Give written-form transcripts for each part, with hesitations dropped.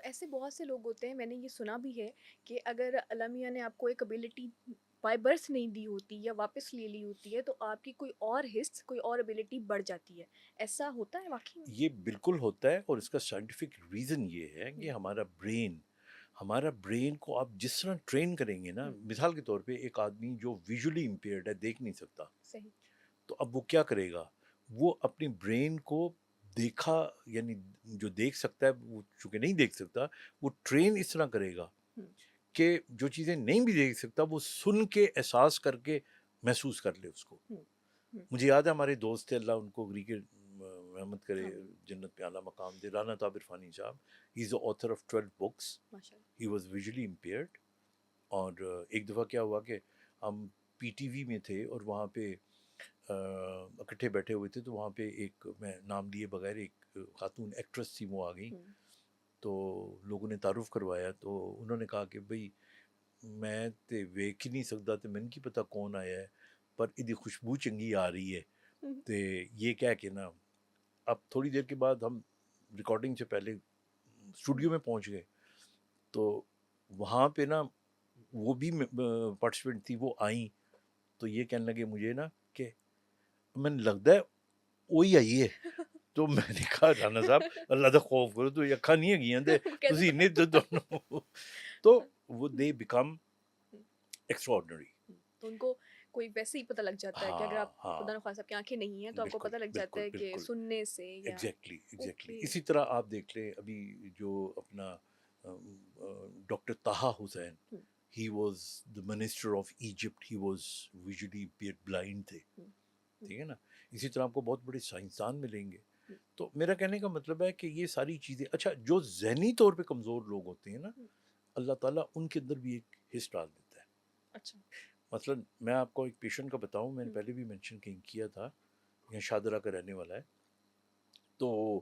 ایسے بہت سے لوگ ہوتے ہیں، میں نے یہ سنا بھی ہے کہ اگر اللہ میاں نے آپ کو ایک ابیلٹی بائی برتھ نہیں دی ہوتی یا واپس لے لی ہوتی ہے تو آپ کی کوئی اور حص کوئی اور ابیلٹی بڑھ جاتی ہے. ایسا ہوتا ہے واقعی میں؟ یہ بالکل ہوتا ہے، اور اس کا سائنٹیفک ریزن یہ ہے کہ ہوں، ہمارا برین کو آپ جس طرح ٹرین کریں گے نا، ہوں، مثال کے طور پہ ایک آدمی جو ویژولی امپیئرڈ ہے، دیکھ نہیں سکتا، صحیح. تو اب وہ کیا کرے گا؟ وہ اپنی برین کو دیکھا، یعنی جو دیکھ سکتا ہے وہ چونکہ نہیں دیکھ سکتا، وہ ٹرین اس طرح کرے گا ہوں، کہ جو چیزیں نہیں بھی دیکھ سکتا وہ سن کے احساس کر کے محسوس کر لے اس کو. ہوں، ہوں. مجھے یاد ہے ہمارے دوست تھے، اللہ ان کو غری کے رحمت کرے، آمین. جنت میں اعلیٰ مقام دے، رانا طاہر عرفانی صاحب. He is the author of 12 books. ماشاء اللہ. He was visually impaired. اور ایک دفعہ کیا ہوا کہ ہم پی ٹی وی میں تھے، اور وہاں پہ اکٹھے بیٹھے ہوئے تھے، تو وہاں پہ ایک، میں نام لیے بغیر، ایک خاتون ایکٹریس تھی، وہ آ گئیں. ہوں، تو لوگوں نے تعارف کروایا، تو انہوں نے کہا کہ بھئی میں تے ویکھ ہی نہیں سکتا، تے میں نہیں پتا کون آیا ہے، پر ادی خوشبو چنگی آ رہی ہے. ہوں، تے یہ کہہ کے نا، اب تھوڑی دیر کے بعد ہم ریکارڈنگ سے پہلے ہوں. اسٹوڈیو میں پہنچ گئے. تو وہاں پہ نا وہ بھی پارٹیسپینٹ تھی، وہ آئیں، تو یہ کہنے لگے مجھے نا کہ میں نے لگتا ہے وہی آئی ہے. تو میں نے کہا رانا صاحب اللہ دا خوف کرو، تو اکھاں نہیں ہگیاں تے وہ کہہ تسی دیتا. انہیں تو وہ دے بیکم ہوں، ایکسٹرا آرڈنری. ہوں. تو ان کو کوئی ویسے ہی پتہ لگ جاتا ہے کہ اگر ہاں آپ ہاں، خدا نخواستہ آپ کی آنکھیں نہیں ہیں تو آپ کو بالکل پتہ لگ جاتا بالکل ہے کہ بالکل، سننے سے یا. ایگزیکٹلی. اوکے. اسی طرح آپ دیکھ لیں ابھی جو اپنا ڈاکٹر طہا حسین، ہوں، he was the minister of Egypt, he was visually blind تھے. ہوں، ہوں، ٹھیک ہے نا. اسی طرح آپ کو بہت بڑے سائنسدان ملیں گے. ہوں، تو میرا کہنے کا مطلب ہے کہ یہ ساری چیزیں، اچھا جو ذہنی طور پہ کمزور لوگ ہوتے ہیں نا، ہوں. اللہ تعالیٰ ان کے اندر بھی ایک حص ڈال دیتا ہے. اچھا. مثلا میں آپ کو ایک پیشنٹ کا بتاؤں، میں نے ہوں، پہلے بھی منشن کہیں کیا تھا، یہاں شادرہ کا رہنے والا ہے. تو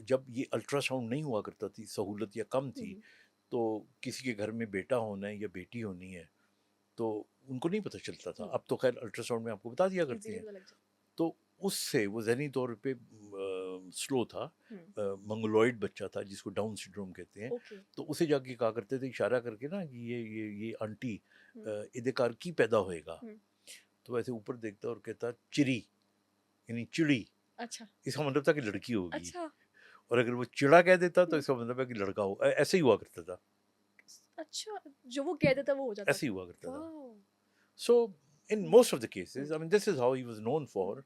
جب یہ الٹرا ساؤنڈ نہیں ہوا کرتا تھی، سہولت یا کم ہوں، تھی، ہوں. تو کسی کے گھر میں بیٹا ہونا ہے یا بیٹی ہونی ہے تو ان کو نہیں پتہ چلتا تھا. ہوں. اب تو خیر الٹرا ساؤنڈ میں آپ کو بتا دیا کرتے ایزیلی ہیں. پتہ لگ جاتا. تو اس سے وہ ذہنی طور پہ سلو تھا، ہوں. منگلوئڈ بچہ تھا جس کو ڈاؤن سنڈروم کہتے ہیں. اوکے. تو اسے جا کے کہا کرتے تھے اشارہ کر کے نا کہ یہ آنٹی ہوں، ادھکار کی پیدا ہوئے گا. ہوں. تو ویسے اوپر دیکھتا اور کہتا چری، یعنی چڑی. اچھا. اس کا مطلب تھا کہ لڑکی ہوگی، اچھا. اور اگر وہ چڑا کہہ دیتا تو ہوں. اس کا مطلب ہے کہ لڑکا ہو. ایسے ہی ہوا کرتا تھا، اچھا. جو وہ کہہ دیتا وہ ہو جاتا ایسے ہی تھا. ہوا کرتا تھا. واو. سو ان ہوں، موسٹ آف دا ہوں، cases I mean this is how he was known ہوں، فار.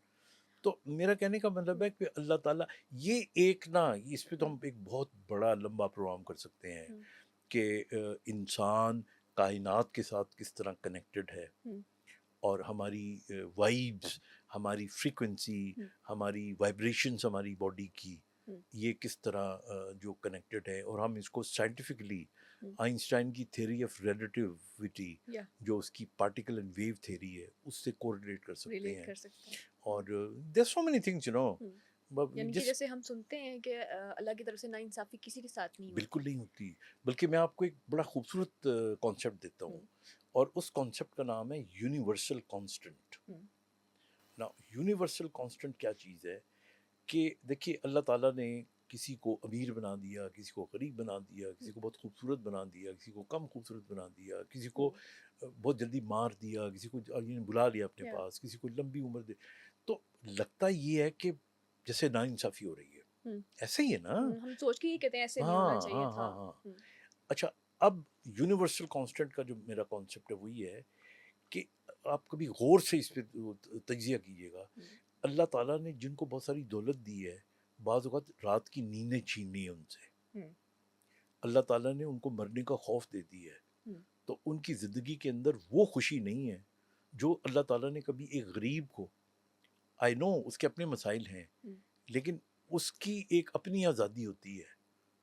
تو میرا کہنے کا مطلب ہوں، ہے کہ اللہ تعالیٰ یہ ایک نا، اس پہ تو ہم ایک بہت بڑا لمبا پروگرام کر سکتے ہیں ہوں، کہ انسان کائنات کے ساتھ کس طرح کنیکٹڈ ہے، ہوں، اور ہماری وائبس، ہماری فریکوینسی، ہوں، ہماری وائبریشنس ہماری باڈی کی، ہوں، یہ کس طرح جو کنیکٹڈ ہے. اور ہم اس کو سائنٹیفکلی ہوں. آئنسٹائن کی تھیوری آف ریلیٹیوٹی، یا جو اس کی پارٹیکل اینڈ ویو تھیوری ہے، اس سے کوریلیٹ کر سکتے ریلیٹ ہیں. کر سکتے ہیں. اور دیر سو مینی تھنگس ہوں. یعنی کہ جس جیسے ہم سنتے ہیں کہ اللہ کی طرف سے ناانصافی کسی کے ساتھ نہیں ہوتی. بالکل نہیں ہوتی. بلکہ میں آپ کو ایک بڑا خوبصورت کانسیپٹ دیتا ہوں، ہوں، اور اس کانسیپٹ کا نام ہے یونیورسل کانسٹنٹ. ہوں، نا یونیورسل کانسٹنٹ کیا چیز ہے کہ دیکھیے اللہ تعالیٰ نے کسی کو امیر بنا دیا، کسی کو غریب بنا دیا، کسی ہوں، کو بہت خوبصورت بنا دیا، کسی کو کم خوبصورت بنا دیا، کسی کو ہوں. بہت جلدی مار دیا، کسی کو بلا لیا اپنے یا پاس، کسی کو لمبی عمر دے. تو لگتا یہ ہے کہ جیسے ناانصافی ہو رہی ہے. ہوں، ایسے ہی ہے نا. ہم سوچ کے ہی کہتے ہیں ایسے نہیں ہونا ہاں چاہیے ہاں تھا. ہاں ہاں. ہوں، اچھا، اب یونیورسل کانسٹنٹ کا جو میرا کانسیپٹ ہے وہ یہ ہے کہ آپ کبھی غور سے اس پہ تجزیہ کیجیے گا. ہوں، اللہ تعالیٰ نے جن کو بہت ساری دولت دی ہے، بعض اوقات رات کی نیندیں چھیننی ہے ان سے. ہوں، اللہ تعالیٰ نے ان کو مرنے کا خوف دے دی ہے، ہوں، تو ان کی زندگی کے اندر وہ خوشی نہیں ہے جو اللہ تعالیٰ نے کبھی ایک غریب کو، آئی نو اس کے اپنے مسائل ہیں، ہوں، لیکن اس کی ایک اپنی آزادی ہوتی ہے،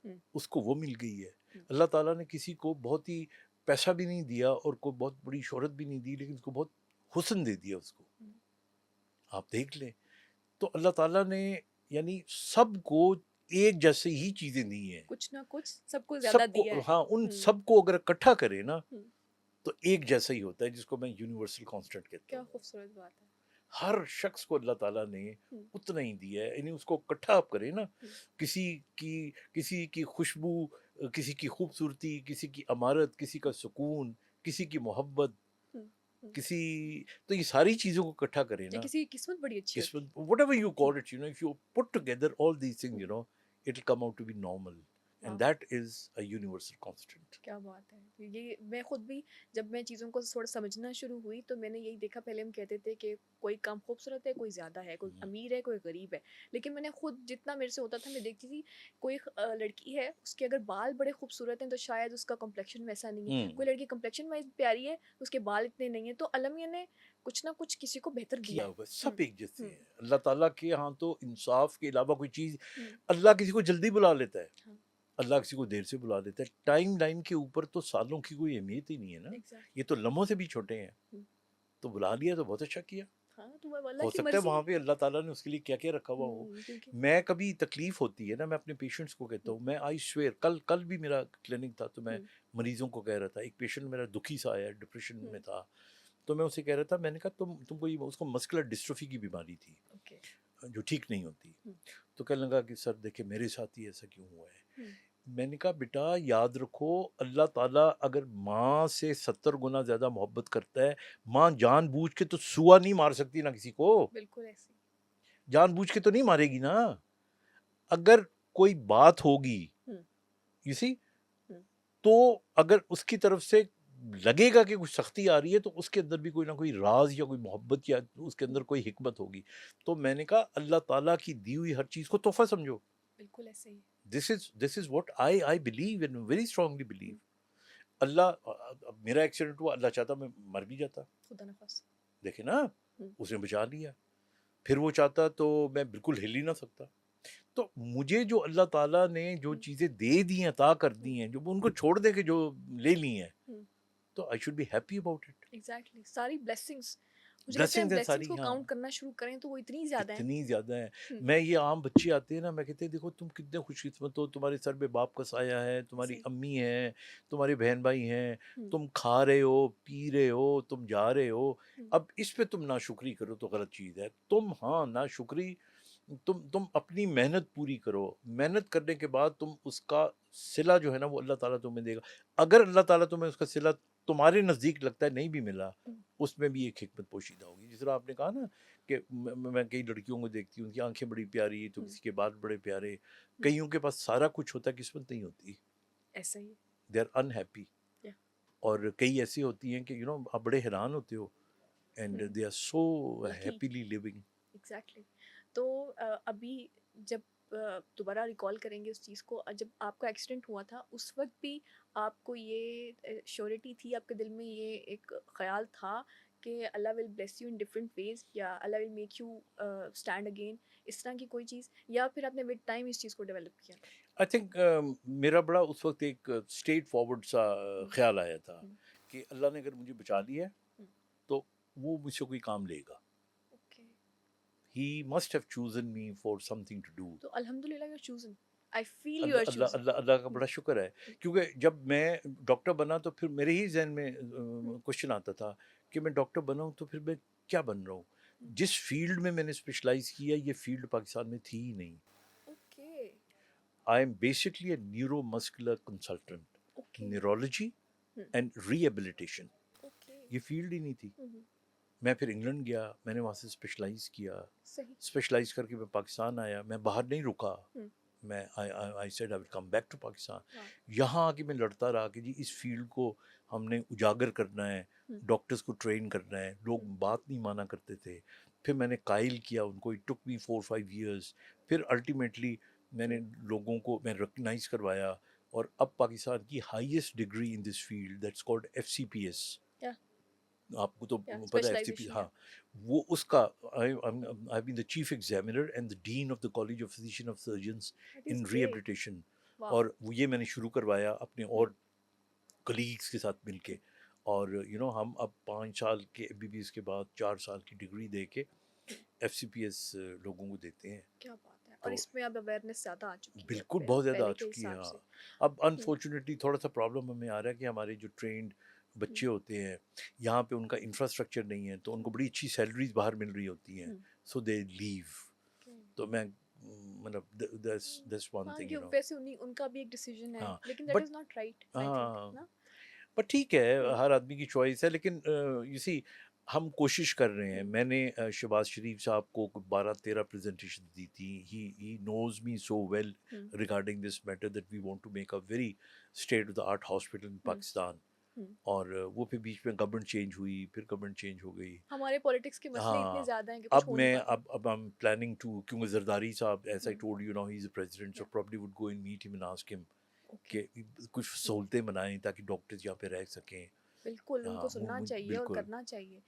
ہوں، اس کو وہ مل گئی ہے. ہوں. اللہ تعالیٰ نے کسی کو بہت ہی پیسہ بھی نہیں دیا اور کوئی بہت بڑی شہرت بھی نہیں دی، لیکن اس کو بہت حسن دے دیا اس کو. ہوں. آپ دیکھ لیں. تو اللہ تعالیٰ نے یعنی سب کو ایک جیسے ہی چیزیں دی ہیں. کچھ نہ کچھ سب کو زیادہ سب کو، دیا ہے. ہاں، ان ہوں، سب کو اگر اکٹھا کرے نا ہوں. تو ایک جیسا ہی ہوتا ہے، جس کو میں یونیورسل کانسٹنٹ کہتا کیا ہوں. خوبصورت بات ہے. ہر شخص کو اللہ تعالیٰ نے ہوں، اتنا ہی دیا ہے، یعنی اس کو اکٹھا آپ کریں نا. ہوں، کسی کی خوشبو کسی کی خوبصورتی، کسی کی عمارت، کسی کا سکون، کسی کی محبت، ہوں، ہوں، کسی، تو یہ ساری چیزوں کو اکٹھا کریں یا نا، کسی کی قسمت بڑی اچھی ہوتی قسمت whatever you ہے. call it, you know, if you put together all these things, you know, it'll come out to be normal, واہ، and that is a universal constant. کیا بات ہے. یہ میں خود بھی جب میں چیزوں کو تھوڑا سمجھنا شروع ہوئی تو میں نے یہی دیکھا. پہلے ہم کہتے تھے کہ کوئی کم خوبصورت ہے، کوئی زیادہ ہے، کوئی امیر ہے، کوئی غریب ہے. لیکن میں نے خود جتنا میرے سے ہوتا تھا میں دیکھتی تھی کوئی لڑکی ہے، اس کے اگر بال بڑے خوبصورت ہیں تو شاید اس کا کمپلیکشن ویسا نہیں ہے. کوئی لڑکی کمپلیکشن وائز پیاری ہے، اس کے بال اتنے نہیں ہیں. تو المیہ نے کچھ نہ کچھ کسی کو بہتر دیا کیا ہے. ہوا سب ایک جیسے ہوں، ہیں اللہ تعالیٰ کے ہاں. تو انصاف کے علاوہ کوئی چیز، ہوں، اللہ کسی کو جلدی بلا لیتا ہے، ہاں، اللہ کسی کو دیر سے بلا لیتا ہے. ٹائم لائن کے اوپر تو سالوں کی کوئی اہمیت ہی نہیں ہے نا، ایگزیکٹلی. یہ تو لمحوں سے بھی چھوٹے ہیں. ہوں، تو بلا لیا تو بہت اچھا کیا. ہاں تو وہ اللہ ہو کی سکتا ہے مرضی. وہاں پہ اللہ تعالیٰ نے اس کے لیے کیا کیا رکھا ہوا ہو. کیونکہ میں کبھی تکلیف ہوتی ہے نا، میں اپنے پیشنٹس کو کہتا ہوں، میں آئی سویئر، کل بھی میرا کلینک تھا تو میں مریضوں کو کہہ رہا تھا. ایک پیشنٹ میرا دکھی سا آیا، ڈپریشن میں تھا، تو میں اسے کہہ رہا تھا، میں نے کہا تم کو اس کو مسکولر ڈسٹروفی کی بیماری تھی اوکے. جو ٹھیک نہیں ہوتی. تو کہنے لگا کہ سر دیکھیں میرے ساتھ ہی ایسا کیوں ہوا ہے. میں نے کہا بیٹا یاد رکھو، اللہ تعالیٰ اگر ماں سے 70 گنا زیادہ محبت کرتا ہے، ماں جان بوجھ کے تو سوا نہیں مار سکتی نا کسی کو، بالکل ایسے. جان بوجھ کے تو نہیں مارے گی نا. اگر کوئی بات ہوگی you see، تو اگر اس کی طرف سے لگے گا کہ کچھ سختی آ رہی ہے تو اس کے اندر بھی کوئی نہ کوئی راز یا کوئی محبت یا اس کے اندر کوئی حکمت ہوگی. تو میں نے کہا اللہ تعالیٰ کی دی ہوئی ہر چیز کو تحفہ سمجھو. بالکل ایسے ہی. This is what I believe and very strongly believe. اللہ، میرا ایکسیڈنٹ ہوا، اللہ چاہتا میں مر بھی جاتا، خدا نخواستہ. دیکھیں نا، اس نے بچا لیا. پھر وہ چاہتا تو میں بالکل ہل ہی نہ سکتا. تو مجھے جو اللہ تعالیٰ نے جو چیزیں دے دی ہیں، عطا کر دی ہیں، جو ان کو چھوڑ دے کے جو لے لی ہیں، تو I should be happy about it. Exactly. ساری بلیسنگس مجھے لگتا ہے بلیسنگز ہیں بلیسنگس ساری، کو ہاں کاؤنٹ کرنا شروع کریں تو وہ اتنی زیادہ ہیں. اتنی زیادہ ہیں. میں یہ عام بچے آتے ہیں نا، میں کہتے ہیں دیکھو تم کتنے خوش قسمت ہو، تمہارے سر پہ باپ کا سایہ ہے، تمہاری امی ہیں، تمہارے بہن بھائی ہیں، تم کھا رہے ہو، پی رہے ہو، تم جا رہے ہو. اب اس پہ تم ناشکری کرو تو غلط چیز ہے. تم ہاں ناشکری، تم اپنی محنت پوری کرو. محنت کرنے کے بعد تم اس کا صلہ جو ہے نا وہ اللہ تعالیٰ تمہیں دے گا. اگر اللہ تعالیٰ تمہیں اس کا صلہ تمہارے نزدیک لگتا ہے نہیں بھی ملا، اس میں بھی ایک حکمت پوشیدہ ہوگی. جس طرح آپ نے کہا نا کہ میں کئی لڑکیوں کو دیکھتی ہوں، ان کی آنکھیں بڑی پیاری، تو کسی کے بال بڑے پیارے. کئیوں کے پاس سارا کچھ ہوتا ہے، قسمت نہیں ہوتی. ایسا ہی. They are unhappy. اور کئی ایسی ہوتی ہیں کہ یو نو آپ بڑے حیران ہوتے ہو، and they are so happily living. Exactly. تو ابھی جب دوبارہ ریکال کریں گے اس چیز کو، جب آپ کا ایکسیڈنٹ ہوا تھا اس وقت بھی آپ کو یہ شیورٹی تھی، آپ کے دل میں یہ ایک خیال تھا کہ Allah will bless you in different ways, یا Allah will make you stand again, اس طرح کی کوئی چیز، یا پھر آپ نے ود ٹائم اس چیز کو ڈیولپ کیا؟ آئی تھنک میرا بڑا اس وقت ایک اسٹریٹ فارورڈ سا خیال آیا تھا کہ اللہ نے اگر مجھے بچا لیا تو وہ مجھ سے کوئی کام لے گا. He must have chosen me for something to do. تو الحمدللہ you are chosen. I feel you are chosen. اللہ کا بڑا شکر ہے. کیونکہ جب میں ڈاکٹر بنا تو پھر میرے ہی ذہن میں کوشچن آتا تھا کہ میں ڈاکٹر بنا ہوں تو پھر میں کیا بن رہا ہوں. جس فیلڈ میں نے اسپیشلائز کیا یہ فیلڈ پاکستان میں تھی ہی نہیں. I am basically a neuromuscular consultant, neurology and rehabilitation. یہ فیلڈ ہی نہیں تھی. میں پھر انگلینڈ گیا، میں نے وہاں سے اسپیشلائز کیا، اسپیشلائز کر کے میں پاکستان آیا. میں باہر نہیں رکا، میں I said I will come back to Pakistan. یہاں آ کے میں لڑتا رہا کہ جی اس فیلڈ کو ہم نے اجاگر کرنا ہے، ڈاکٹرز کو ٹرین کرنا ہے. لوگ بات نہیں مانا کرتے تھے. پھر میں نے قائل کیا ان کو. It took me 4-5 years. پھر الٹیمیٹلی میں نے لوگوں کو میں ریکگنائز کروایا. اور اب پاکستان کی highest degree in this field that's called FCPS. آپ کو تو پتہ ہے FCPS، ہاں وہ اس کا I've been the chief examiner and the dean of the College of Physician of Surgeons in rehabilitation. اور وہ یہ میں نے شروع کروایا اپنے اور کلیگس کے ساتھ مل کے. اور یو نو ہم اب 5 سال کے MBBS کے بعد 4 سال کی ڈگری دے کے FCPS لوگوں کو دیتے ہیں. کیا بات ہے. اور اس میں اب اویئرنیس زیادہ آ چکی ہے. بالکل بہت زیادہ آ چکی ہے. ہاں اب انفارچونیٹلی تھوڑا سا پرابلم ہمیں آ رہا ہے کہ ہمارے جو ٹرینڈ بچے ہوتے ہیں یہاں پہ ان کا انفراسٹرکچر نہیں ہے، تو ان کو بڑی اچھی سیلریز باہر مل رہی ہوتی ہیں، سو دے لیو. تو میں مطلب that's one ہاں thing, کہ you know. ویسے ان کا بھی ایک ڈیسیجن ہے ہاں لیکن that but is not right I think ہاں نا. بٹ ٹھیک ہے ہر آدمی کی چوائس ہے لیکن یو سی ہم کوشش کر رہے ہیں. میں نے شہباز شریف صاحب کو 12-13 پریزنٹیشن دی تھی. He knows me so well regarding this matter that we want to make a very state of the art hospital in Pakistan. اور وہ پھر بیچ میں گورنمنٹ چینج ہوئی, پھر گورنمنٹ چینج ہو گئی. ہمارے پالیٹکس کے مسئلے اتنے ہاں زیادہ ہیں کہ کچھ اب ہو نہیں میں پاتا. اب I'm planning to, کیونکہ زرداری صاحب as I told you now he's the president, so probably would go and meet him and ask him کہ کچھ سہولتیں بنائیں تاکہ ڈاکٹرز یہاں پہ رہ سکیں. بالکل ان ہاں کو سننا چاہیے اور بالکل کرنا چاہیے.